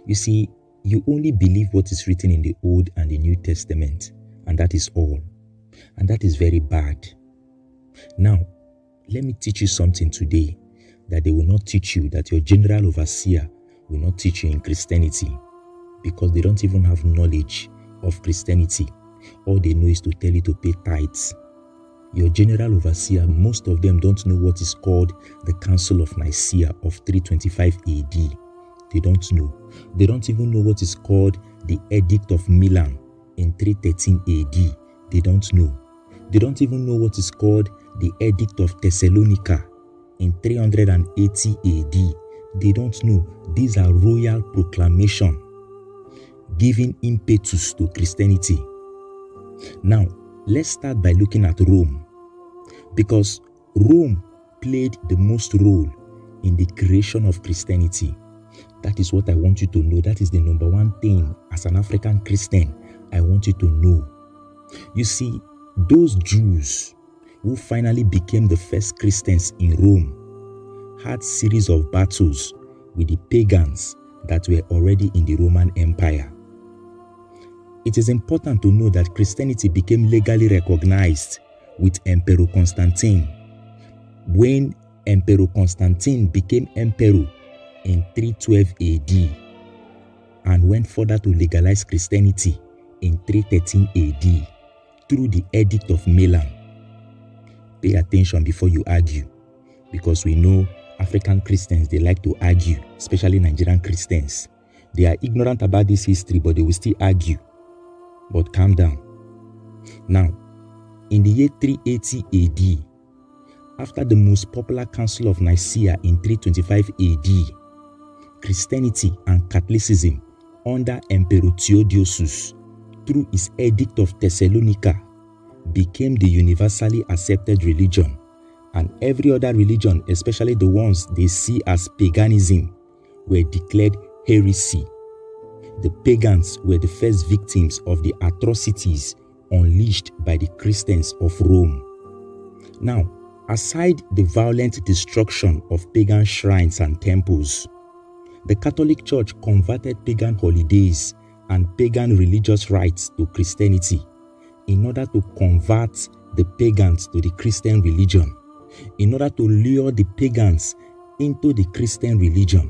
You see, you only believe what is written in the Old and the New Testament, and that is all. And that is very bad. Now, let me teach you something today that they will not teach you, that your general overseer will not teach you in Christianity, because they don't even have knowledge of Christianity. All they know is to tell you to pay tithes. Your general overseer, most of them don't know what is called the Council of Nicaea of 325 AD. They don't know. They don't even know what is called the Edict of Milan in 313 AD. They don't know. They don't even know what is called the Edict of Thessalonica in 380 AD. They don't know. These are royal proclamations giving impetus to Christianity. Now, let's start by looking at Rome, because Rome played the most role in the creation of Christianity. That is what I want you to know. That is the number one thing as an African Christian I want you to know. You see, those Jews who finally became the first Christians in Rome had series of battles with the pagans that were already in the Roman Empire. It is important to know that Christianity became legally recognized with Emperor Constantine. When Emperor Constantine became emperor in 312 AD and went further to legalize Christianity in 313 AD through the Edict of Milan. Pay attention before you argue, because we know African Christians, they like to argue, especially Nigerian Christians. They are ignorant about this history, but they will still argue. But calm down. Now, in the year 380 AD, after the most popular Council of Nicaea in 325 AD, Christianity and Catholicism under Emperor Theodosius, through his Edict of Thessalonica, became the universally accepted religion, and every other religion, especially the ones they see as paganism, were declared heresy. The pagans were the first victims of the atrocities unleashed by the Christians of Rome. Now, aside the violent destruction of pagan shrines and temples, the Catholic Church converted pagan holidays and pagan religious rites to Christianity in order to convert the pagans to the Christian religion, in order to lure the pagans into the Christian religion.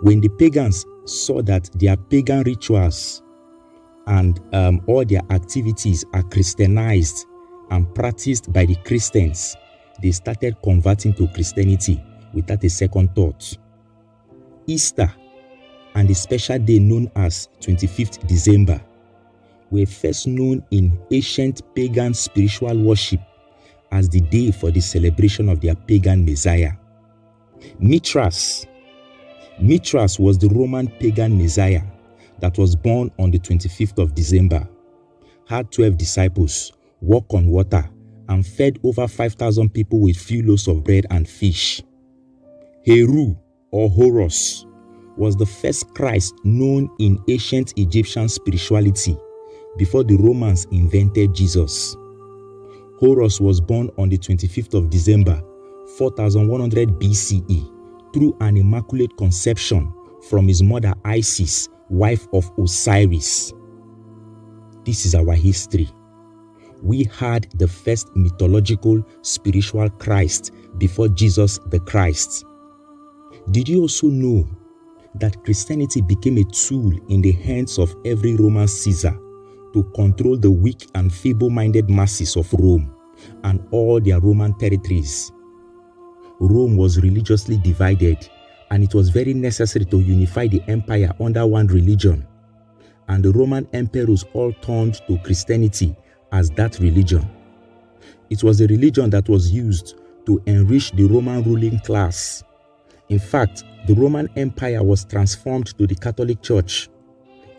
When the pagans saw that their pagan rituals and all their activities are Christianized and practiced by the Christians, they started converting to Christianity without a second thought. Easter and the special day known as 25th December were first known in ancient pagan spiritual worship as the day for the celebration of their pagan Messiah. Mithras was the Roman pagan Messiah that was born on the 25th of December, had 12 disciples, walked on water, and fed over 5,000 people with few loaves of bread and fish. Heru, or Horus, was the first Christ known in ancient Egyptian spirituality before the Romans invented Jesus. Horus was born on the 25th of December, 4100 BCE, through an immaculate conception from his mother Isis, wife of Osiris. This is our history. We had the first mythological spiritual Christ before Jesus the Christ. Did you also know that Christianity became a tool in the hands of every Roman Caesar to control the weak and feeble-minded masses of Rome and all their Roman territories? Rome was religiously divided, and it was very necessary to unify the empire under one religion. And the Roman emperors all turned to Christianity as that religion. It was a religion that was used to enrich the Roman ruling class. In fact, the Roman Empire was transformed to the Catholic Church.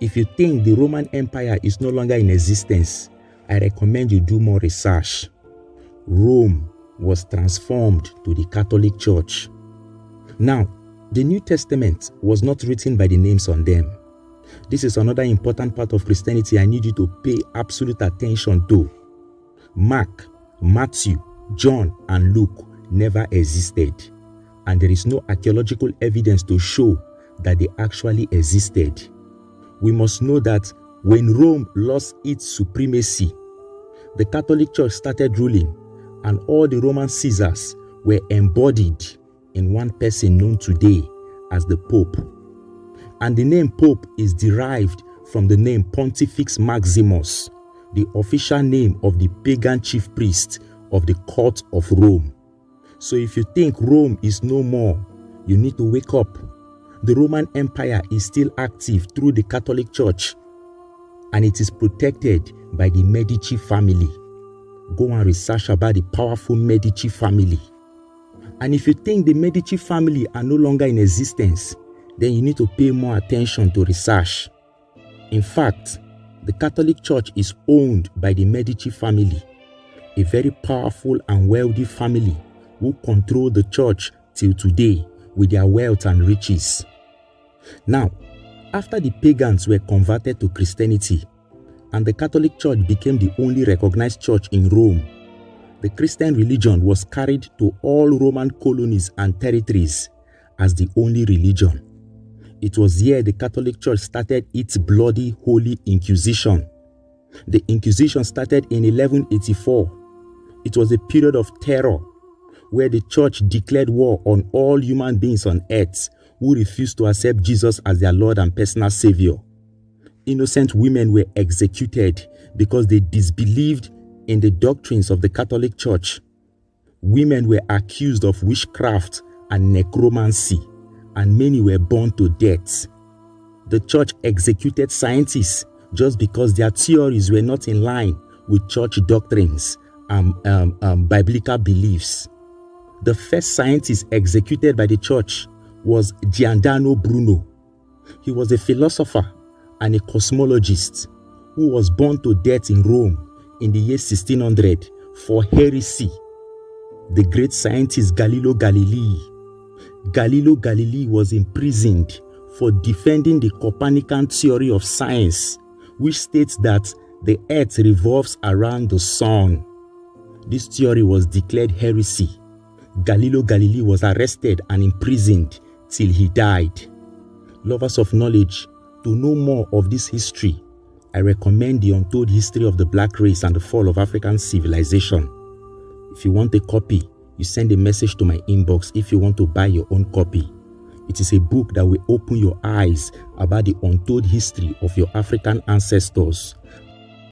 If you think the Roman Empire is no longer in existence, I recommend you do more research. Rome was transformed to the Catholic Church. Now, the New Testament was not written by the names on them. This is another important part of Christianity I need you to pay absolute attention to. Mark, Matthew, John, and Luke never existed. And there is no archaeological evidence to show that they actually existed. We must know that when Rome lost its supremacy, the Catholic Church started ruling, and all the Roman Caesars were embodied in one person known today as the Pope. And the name Pope is derived from the name Pontifex Maximus, the official name of the pagan chief priest of the court of Rome. So if you think Rome is no more, you need to wake up. The Roman Empire is still active through the Catholic Church, and it is protected by the Medici family. Go and research about the powerful Medici family. And if you think the Medici family are no longer in existence, then you need to pay more attention to research. In fact, the Catholic Church is owned by the Medici family, a very powerful and wealthy family who control the church till today with their wealth and riches. Now, after the pagans were converted to Christianity and the Catholic Church became the only recognized church in Rome, the Christian religion was carried to all Roman colonies and territories as the only religion. It was here the Catholic Church started its bloody Holy Inquisition. The Inquisition started in 1184. It was a period of terror where the church declared war on all human beings on earth who refused to accept Jesus as their Lord and personal Savior. Innocent women were executed because they disbelieved in the doctrines of the Catholic Church. Women were accused of witchcraft and necromancy, and many were burned to death. The church executed scientists just because their theories were not in line with church doctrines and biblical beliefs. The first scientist executed by the church was Giordano Bruno. He was a philosopher and a cosmologist who was burned to death in Rome in the year 1600 for heresy. The great scientist Galileo Galilei was imprisoned for defending the Copernican theory of science, which states that the earth revolves around the sun. This theory was declared heresy. Galileo Galilei was arrested and imprisoned till he died. Lovers of knowledge, to know more of this history, I recommend The Untold History of the Black Race and the Fall of African Civilization. If you want a copy, you send a message to my inbox if you want to buy your own copy. It is a book that will open your eyes about the untold history of your African ancestors